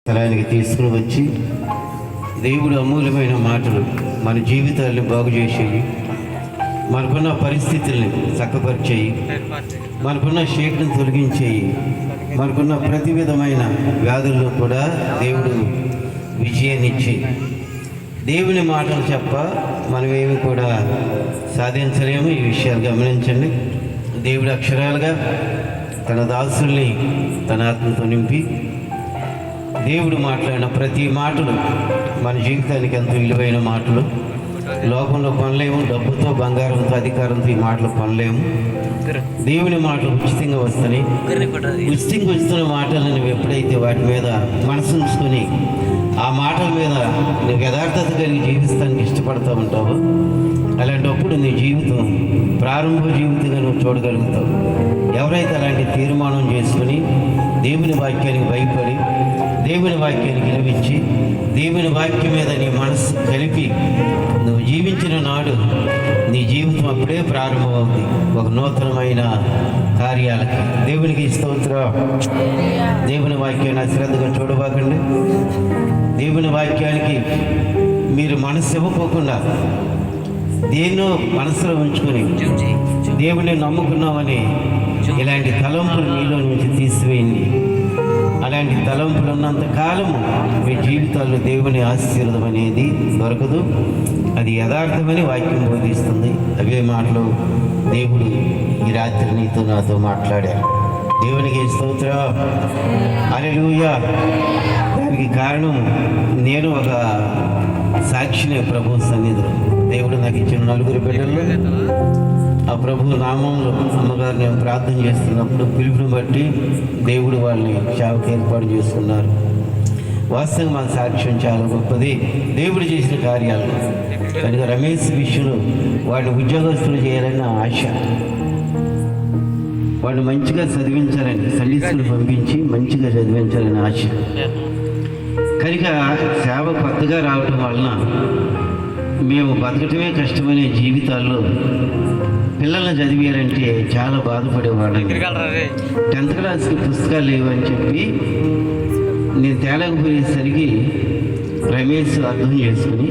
స్థలానికి తీసుకుని వచ్చి దేవుడు అమూల్యమైన మాటలు మన జీవితాలను బాగు చేసేవి, మనకున్న పరిస్థితుల్ని చక్కపరిచేయి, మనకున్న షేక్ను తొలగించేయి, మనకున్న ప్రతి విధమైన వ్యాధుల్లో కూడా దేవుడు విజయాన్నిచ్చి దేవుని మాటలు చెప్ప మనమేమి కూడా సాధించలేము. ఈ విషయాలు గమనించండి. దేవుడు అక్షరాలుగా తన దాసుల్ని తన ఆత్మతో నింపి దేవుడు మాట్లాడిన ప్రతి మాటలు మన జీవితానికి ఎంతో విలువైన మాటలు. లోకంలో కొనలేము, డబ్బుతో బంగారంతో అధికారంతో ఈ మాటలు కొనలేము. దేవుని మాటలు ఉచితంగా వస్తాయి. ఉచితంగా వస్తున్న మాటలను నువ్వు ఎప్పుడైతే వాటి మీద మనసు ఉంచుకొని ఆ మాటల మీద నువ్వు యథార్థత కలిగి జీవిస్తానికి ఇష్టపడతా ఉంటావు, అలాంటప్పుడు నీ జీవితం ప్రారంభ జీవితంగా నువ్వు చూడగలుగుతావు. ఎవరైతే అలాంటి తీర్మానం చేసుకుని దేవుని వాక్యానికి భయపడి దేవుని వాక్యానికి విలువించి దేవుని వాక్యం మీద నీ మనసు కలిపి నువ్వు జీవించిన నాడు నీ జీవితం అప్పుడే ప్రారంభమవుతుంది ఒక నూతనమైన కార్యాలకి. దేవునికి స్తోత్రం. దేవుని వాక్యాన్ని అశ్రద్ధగా చూడబాకండి. దేవుని వాక్యానికి మీరు మనసు ఇవ్వకోకుండా దేన్నో మనసులో ఉంచుకొని దేవుని నమ్ముకున్నామని ఇలాంటి తలంపులు మీలో నుంచి తీసివేయండి. అలాంటి తలంపులు ఉన్నంత కాలము మీ జీవితాల్లో దేవుని ఆశీర్వాదం అనేది దొరకదు. అది యథార్థమని వాక్యం బోధిస్తుంది. అవే మాటలు దేవుడు ఈ రాత్రి నీతో నాతో మాట్లాడారు. దేవునికి స్తోత్రం. హల్లెలూయా. దానికి కారణం నేను ఒక సాక్షిని ప్రభు సన్నిధిలో. దేవుడు నాకు ఇచ్చిన 4 బిడ్డల్లో ఆ ప్రభు నామంలో అమ్మగారు నేను ప్రార్థన చేస్తున్నప్పుడు పిలుపుని బట్టి దేవుడు వాళ్ళని సేవకు ఏర్పాటు చేసుకున్నారు. వాస్తవంగా మన సాక్ష్యం చాలా గొప్పది, దేవుడు చేసిన కార్యాలు. కనుక రమేష్ విషయంలో వాడిని ఉద్యోగస్తులు చేయాలని ఆశ, వాడిని మంచిగా చదివించాలని సండే స్కూల్ పంపించి మంచిగా చదివించాలని ఆశ. కనుక సేవ కొత్తగా రావటం వలన మేము బతకటమే కష్టమనే జీవితాల్లో పిల్లల్ని చదివారంటే చాలా బాధపడేవాళ్ళం. 10th క్లాస్కి పుస్తకాలు లేవని చెప్పి నేను తేలకపోయేసరికి రమేష్ అర్థం చేసుకుని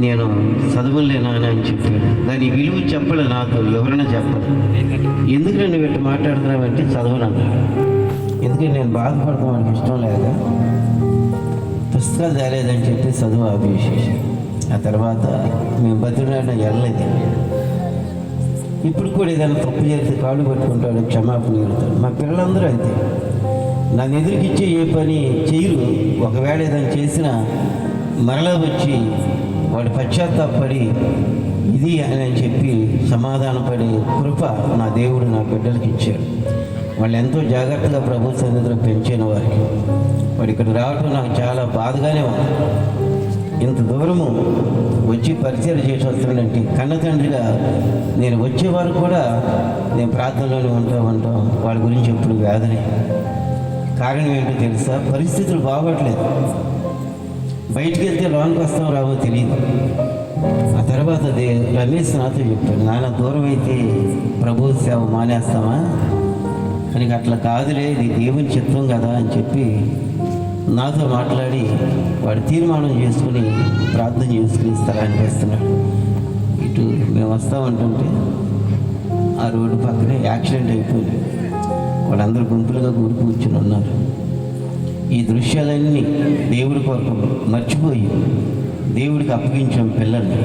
నేను చదవలేనా అని చెప్పాడు. దాని విలువ చెప్పలే, నాతో ఎవరైనా చెప్పదు. ఎందుకు నువ్వు ఇట్లా మాట్లాడుతున్నావంటే చదవనన్నాడు. ఎందుకంటే నేను బాధపడతాం వాడికి ఇష్టం లేక పుస్తకాలు తేలేదని చెప్పి చదువు ఆపేసేసాను. ఆ తర్వాత మేము బతుకులాడిన వెళ్ళలేదు. ఇప్పుడు కూడా ఏదైనా తప్పు చేస్తే కాళ్ళు పట్టుకుంటాడు, క్షమాపణ వెళ్తాడు. మా పిల్లలందరూ అంతే. నన్ను ఎదురుకిచ్చే ఏ పని చేయరు. ఒకవేళ ఏదైనా చేసినా మరలా వచ్చి వాడు పశ్చాత్తాపడి ఇది అని చెప్పి సమాధానపడే కృప నా దేవుడు నా బిడ్డలకి ఇచ్చాడు. వాళ్ళు ఎంతో జాగ్రత్తగా ప్రభు సన్నిధిలో పెంచిన వారికి. వాడు ఇక్కడ రావటం నాకు చాలా బాధగానే ఉంది. ఇంత దూరము వచ్చి పరిచయం చేసి వస్తున్నాడంటే కన్న తండ్రిగా నేను వచ్చేవారు కూడా నేను ప్రార్థనలోనే ఉంటాం. వాళ్ళ గురించి ఎప్పుడు వేదనే. కారణం ఏంటో తెలుసా? పరిస్థితులు బాగోట్లేదు. బయటికి వెళ్తే లోనికి వస్తాం రావో తెలియదు. ఆ తర్వాత రమేష్ నాతో చెప్పాడు, నాన్న దూరం అయితే ప్రభు సేవ మానేస్తామా అని. అట్లా కాదులే, ఇది దేవుని చిత్తం కదా అని చెప్పి నాతో మాట్లాడి వాడు తీర్మానం చేసుకుని ప్రార్థన చేసుకుని స్థలానికి వస్తున్నాడు. ఇటు మేము వస్తామంటుంటే ఆ రోడ్డు పక్కనే యాక్సిడెంట్ అయిపోయింది. వాళ్ళందరూ గుంపులుగా కూడి కూర్చుని ఉన్నారు. ఈ దృశ్యాలన్నీ దేవుడి కొరకు మర్చిపోయి దేవుడికి అప్పగించాం పిల్లల్ని.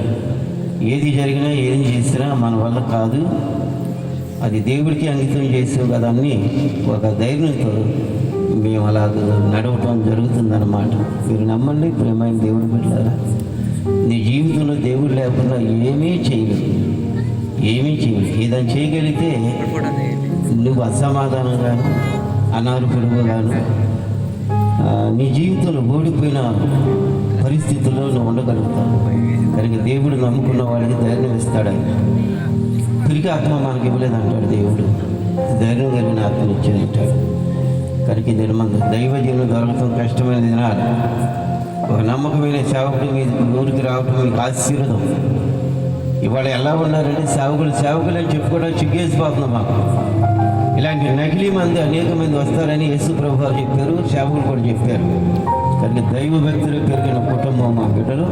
ఏది జరిగినా ఏం చేసినా మన వల్ల కాదు, అది దేవుడికి అంకితం చేసావు కదా అని ఒక ధైర్యంతో మేము అలా నడవటం జరుగుతుందన్నమాట. మీరు నమ్మండి ప్రేమైన దేవుడి బిడ్డలారా, నీ జీవితంలో దేవుడు లేకుండా ఏమీ చేయలేదు. ఏదైనా చేయగలిగితే నువ్వు అసమాధానంగాను అనారోగ్యంగాను నీ జీవితంలో ఓడిపోయిన పరిస్థితుల్లో నువ్వు ఉండగలుగుతావు. కనుక దేవుడు నమ్ముకున్న వాడికి ధైర్యం ఇస్తాడని. తిరిగి ఆత్మ మనకి ఇవ్వలేదంటాడు దేవుడు, ధైర్యం కలిగిన ఆత్మను ఇచ్చాడంటాడు. కనుక ఇది మన దైవజీవనం దొరకటం కష్టమైన దినాలు. ఒక నమ్మకమైన సేవకుడు మీ ఊరికి రావటం మీకు ఆశీర్వాదం. ఇవాళ ఎలా ఉన్నారంటే సేవకులు అని చెప్పుకోవడం చిగ్గేసిపోతున్నాం మాకు. ఇలాంటి నకిలీ మంది అనేక మంది వస్తారని యేసు ప్రభువు చెప్పారు, సేవకులు కూడా చెప్పారు. కానీ దైవ భక్తులు పెరిగిన కుటుంబం మా బిడ్డలు,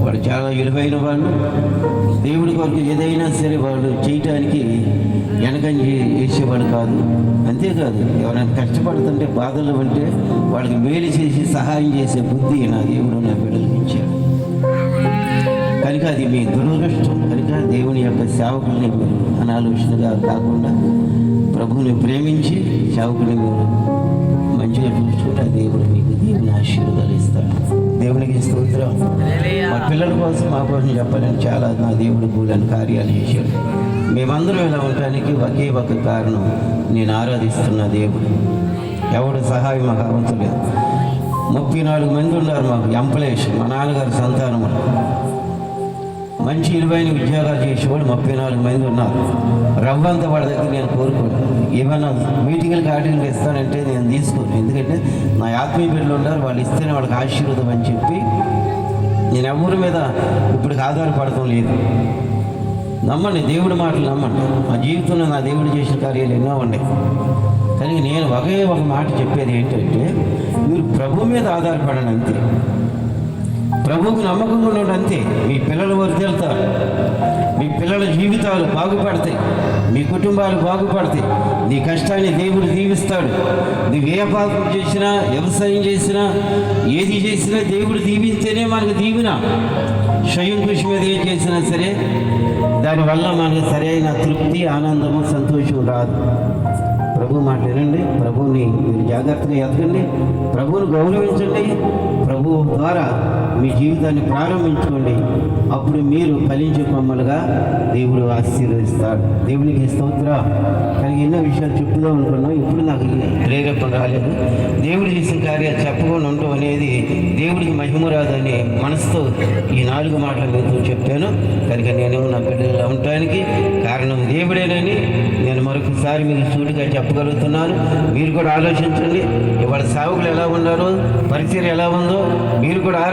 వాడు చాలా విలువైన వాళ్ళు. దేవుడి కొరకు ఏదైనా సరే వాళ్ళు చేయటానికి వెనకంజి వేసేవాడు కాదు. అంతేకాదు, ఎవరైనా కష్టపడుతుంటే బాధలు అంటే వాళ్ళకి మేలు చేసి సహాయం చేసే బుద్ధి నా దేవుడు నా బిడ్డలకు ఇచ్చాడు. కనుక అది మీ దురదృష్టం. కనుక దేవుని యొక్క సేవకుల్ని మీరు అనాలోచనగా కాకుండా ప్రభువుని ప్రేమించి సేవకుని మీరు మంచిగా చూసుకుంటే దేవుడు మీకు దేవుని ఆశీర్వాదాలు ఇస్తాడు. దేవునికి స్తోత్రం. మా పిల్లల కోసం మా కోసం చెప్పాలని చాలా నా దేవుడు గూడని కార్యాలు చేశాడు. మేమందరం ఇలా ఉండటానికి ఒకే ఒక కారణం, నేను ఆరాధిస్తున్న దేవుడు. ఎవడు సహాయం మాకు అవసరం. 34 మంది ఉన్నారు మాకు ఎంప్లాయీస్, మా నాన్నగారి సంతానము. మంచి విలువైన ఉద్యోగాలు చేసేవాళ్ళు 34 మంది ఉన్నారు. రవ్వంత వాళ్ళ దగ్గర నేను కోరుకోను. ఏమైనా మీటింగ్లకు ఆర్టికల్కి ఇస్తానంటే నేను తీసుకోను. ఎందుకంటే నా ఆత్మీయ బిడ్డలు ఉన్నారు, వాళ్ళు ఇస్తేనే వాళ్ళకి ఆశీర్వాదం అని చెప్పి నేను ఎవరి మీద ఇప్పటికి ఆధారపడటం లేదు. నమ్మండి, దేవుడి మాటలు నమ్మండి. మా జీవితంలో నా దేవుడు చేసిన కార్యాలు ఎన్నో ఉన్నాయి. కానీ నేను ఒకే ఒక మాట చెప్పేది ఏంటంటే, మీరు ప్రభు మీద ఆధారపడండి అంతే. ప్రభువుకు నమ్మకంగా ఉన్నాడు అంతే. మీ పిల్లలు వర్ధిల్లుతారు, మీ పిల్లల జీవితాలు బాగుపడతాయి, మీ కుటుంబాలు బాగుపడతాయి. నీ కష్టాన్ని దేవుడు దీవిస్తాడు. నువ్వు ఏ పాపం చేసినా, వ్యవసాయం చేసినా, ఏది చేసినా దేవుడు దీవిస్తేనే మనకు దీవెన. స్వయం కృషి మీద ఏం చేసినా సరే దానివల్ల మనకు సరైన తృప్తి, ఆనందము, సంతోషం రాదు. ప్రభు మాట వినండి, ప్రభువుని మీరు జాగ్రత్తగా ఎదగండి, ప్రభువుని గౌరవించండి, ప్రభువు ద్వారా మీ జీవితాన్ని ప్రారంభించుకోండి. అప్పుడు మీరు ఫలించే కొమ్మలుగా దేవుడు ఆశీర్వదిస్తాడు. దేవునికి స్తోత్రం. కానీ ఎన్నో విషయాలు చెప్పుదాం అనుకున్నాం, ఇప్పుడు నాకు ప్రేరేపణ రాలేదు. దేవుడు చేసిన కార్యాలు చెప్పకుండా ఉండటం అనేది దేవుడికి మహిమ రాదని మనసుతో ఈ 4 మాటలు మీతో చెప్పాను. కనుక నేను నా బిడ్డలు ఉండటానికి కారణం దేవుడేనని నేను మరొకసారి మీకు సూటిగా చెప్పగలుగుతున్నాను. మీరు కూడా ఆలోచించండి. ఇవాళ సేవకులు ఎలా ఉన్నారో, పరిచయం ఎలా ఉందో మీరు కూడా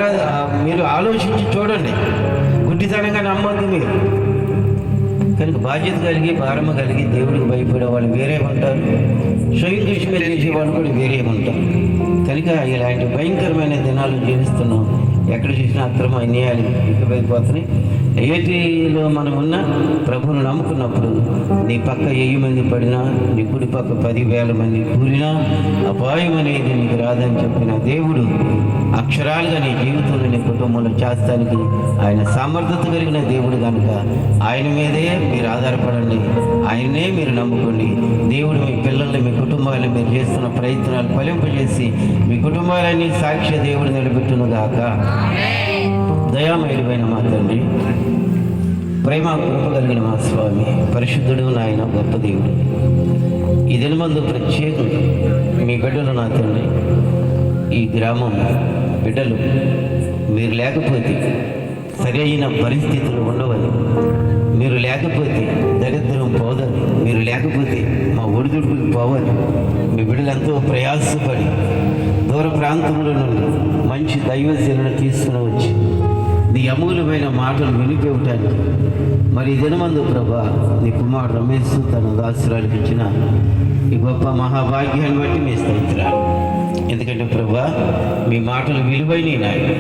మీరు ఆలోచించి చూడండి. గుడ్డితనంగా నమ్మద్దు మీరు. కనుక బాధ్యత కలిగి, భారమ కలిగి దేవుడికి భయపడే వాళ్ళు వేరే ఉంటారు, స్వయం కృషి మీద చేసే వాళ్ళు కూడా వేరే ఉంటారు. కనుక ఇలాంటి భయంకరమైన దినాలు జీవిస్తున్నాం. ఎక్కడ చూసినా అక్రమ అన్యాయాలు ఎక్కువైపోతున్నాయి. ఏటిలో మనం ఉన్న ప్రభువును నమ్ముకున్నప్పుడు నీ పక్క 1000 మంది పడినా, నీ కుడి పక్క 10,000 మంది కూలినా అపాయం అనేది నీకు రాదని చెప్పిన దేవుడు అక్షరాలుగా నీ జీవితంలో, నీ కుటుంబంలో చేస్తానికి ఆయన సమర్థత కలిగిన దేవుడు కనుక ఆయన మీదే మీరు ఆధారపడండి, ఆయనే మీరు నమ్ముకోండి. దేవుడు మీ పిల్లల్ని, మీ కుటుంబాలను మీరు చేస్తున్న ప్రయత్నాలు ఫలింపజేసి మీ కుటుంబాలన్నీ సాక్ష్య దేవుడు నిలబెట్టును గాక. దయామయుడైన మా తండ్రి, ప్రేమ కృప కలిగిన మా స్వామి, పరిశుద్ధుడు నాయన గొప్ప దేవుడు, ఈ దినమందు ప్రత్యేకంగా మీ బిడ్డలు నా తండ్రి, ఈ గ్రామం బిడ్డలు మీరు లేకపోతే సరైన పరిస్థితులు ఉండవని, మీరు లేకపోతే దరిద్రం పోదని, మీరు లేకపోతే మా ఒడిదుడుకులు పోవాలి. మీ బిడ్డలు ఎంతో ప్రయాసపడి దూర ప్రాంతంలో నుండి మంచి దైవశీలను తీసుకుని వచ్చి నీ అమూల్యమైన మాటలు వినిపించడానికి మరి ఈ దినమందు ప్రభా నీ కుమారుడు రమేష్ తన దాసురాలకు ఇచ్చిన ఈ గొప్ప మహాభాగ్యాన్ని బట్టి మీ స్తోత్రాలు. ఎందుకంటే ప్రభా మీ మాటలు విలువైనవి నాయన.